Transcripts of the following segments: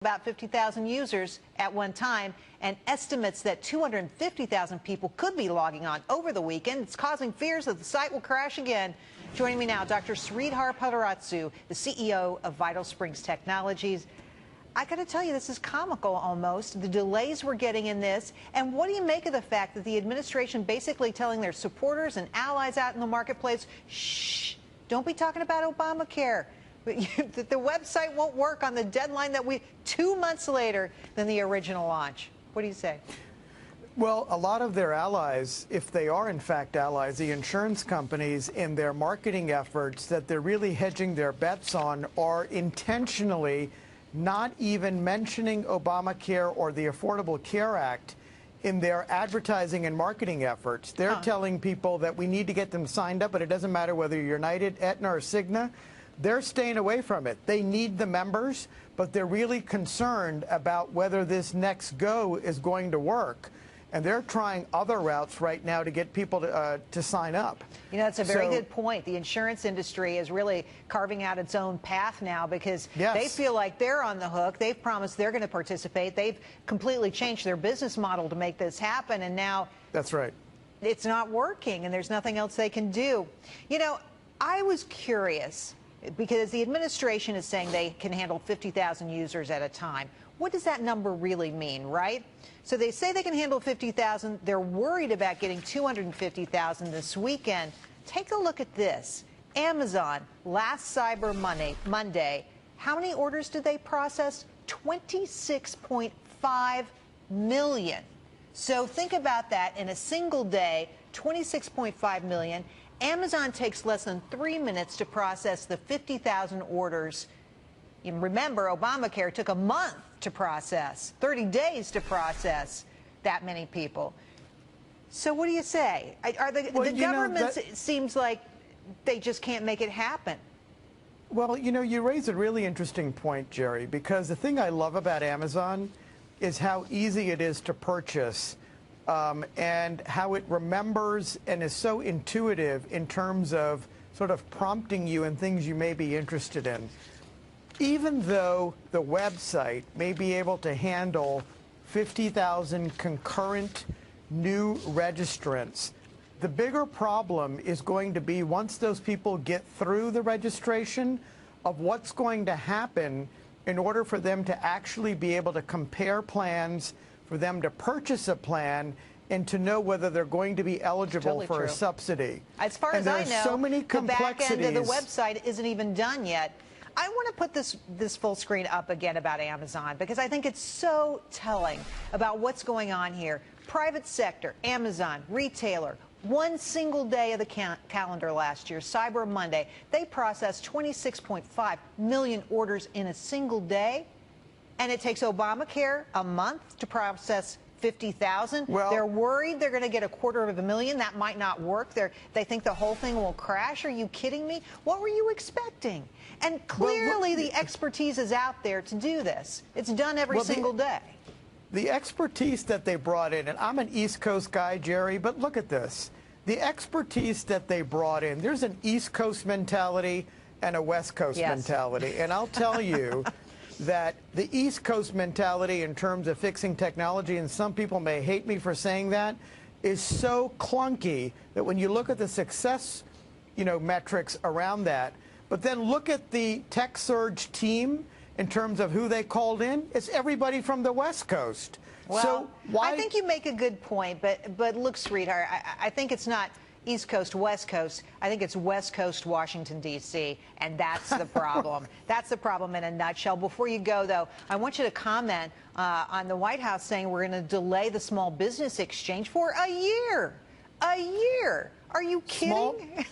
About 50,000 users at one time, and estimates that 250,000 people could be logging on over the weekend. It's causing fears that the site will crash again. Joining me now, Dr. Sreedhar Potarazu, the CEO of Vital Springs Technologies. I got to tell you, this is comical almost, the delays we're getting in this. And what do you make of the fact that the administration basically telling their supporters and allies out in the marketplace, shh, don't be talking about Obamacare. That the website won't work on the deadline that 2 months later than the original launch. What do you say? Well, a lot of their allies, if they are in fact allies, the insurance companies in their marketing efforts that they're really hedging their bets on are intentionally not even mentioning Obamacare or the Affordable Care Act in their advertising and marketing efforts. They're telling people that we need to get them signed up, but it doesn't matter whether you're United, Aetna, or Cigna. They're staying away from it. They need the members, but they're really concerned about whether this next go is going to work. And they're trying other routes right now to get people to sign up. You know, that's a very good point. The insurance industry is really carving out its own path now because they feel like they're on the hook. They've promised they're going to participate. They've completely changed their business model to make this happen. And now that's right. It's not working, and there's nothing else they can do. You know, I was curious, because the administration is saying they can handle 50,000 users at a time. What does that number really mean, right? So they say they can handle 50,000. They're worried about getting 250,000 this weekend. Take a look at this. Amazon, last Cyber Monday, how many orders did they process? 26.5 million. So think about that in a single day, 26.5 million. Amazon takes less than 3 minutes to process the 50,000 orders. You remember, Obamacare took a month to process, 30 days to process that many people. So what do you say? The government seems like they just can't make it happen. Well, you know, you raise a really interesting point, Jerry, because the thing I love about Amazon is how easy it is to purchase. And how it remembers and is so intuitive in terms of sort of prompting you in things you may be interested in. Even though the website may be able to handle 50,000 concurrent new registrants, the bigger problem is going to be once those people get through the registration of what's going to happen in order for them to actually be able to compare plans, for them to purchase a plan, and to know whether they're going to be eligible for a subsidy. As far as I know, so many the back end of the website isn't even done yet. I want to put this full screen up again about Amazon because I think it's so telling about what's going on here. Private sector, Amazon, retailer, one single day of the calendar last year, Cyber Monday, they processed 26.5 million orders in a single day. And it takes Obamacare a month to process 50,000. Well, they're worried they're going to get 250,000. That might not work. They think the whole thing will crash. Are you kidding me? What were you expecting? And clearly the expertise is out there to do this. It's done every single day. The expertise that they brought in, and I'm an East Coast guy, Jerry, but look at this. The expertise that they brought in, there's an East Coast mentality and a West Coast mentality. And I'll tell you that the East Coast mentality in terms of fixing technology, and some people may hate me for saying that, is so clunky that when you look at the success, metrics around that, but then look at the Tech Surge team in terms of who they called in, it's everybody from the West Coast. Well, so why? I think you make a good point, but look, Sreedhar, I think it's not East Coast, West Coast. I think it's West Coast, Washington, D.C., and that's the problem. That's the problem in a nutshell. Before you go, though, I want you to comment on the White House saying we're going to delay the small business exchange for a year. A year. Are you kidding?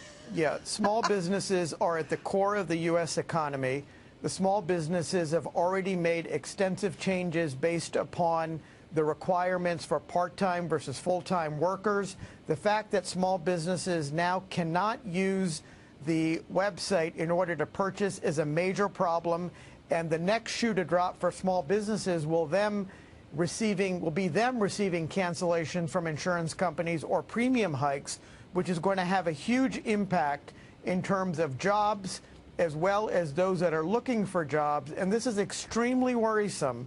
Small businesses are at the core of the U.S. economy. The small businesses have already made extensive changes based upon the requirements for part-time versus full-time workers. The fact that small businesses now cannot use the website in order to purchase is a major problem. And the next shoe to drop for small businesses will be them receiving cancellations from insurance companies or premium hikes, which is going to have a huge impact in terms of jobs as well as those that are looking for jobs. And this is extremely worrisome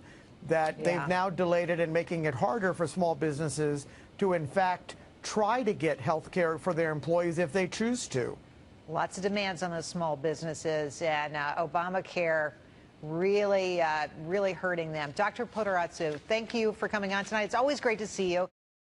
that they've now delayed it and making it harder for small businesses to, in fact, try to get health care for their employees if they choose to. Lots of demands on those small businesses, and Obamacare really hurting them. Dr. Potarazu, thank you for coming on tonight. It's always great to see you.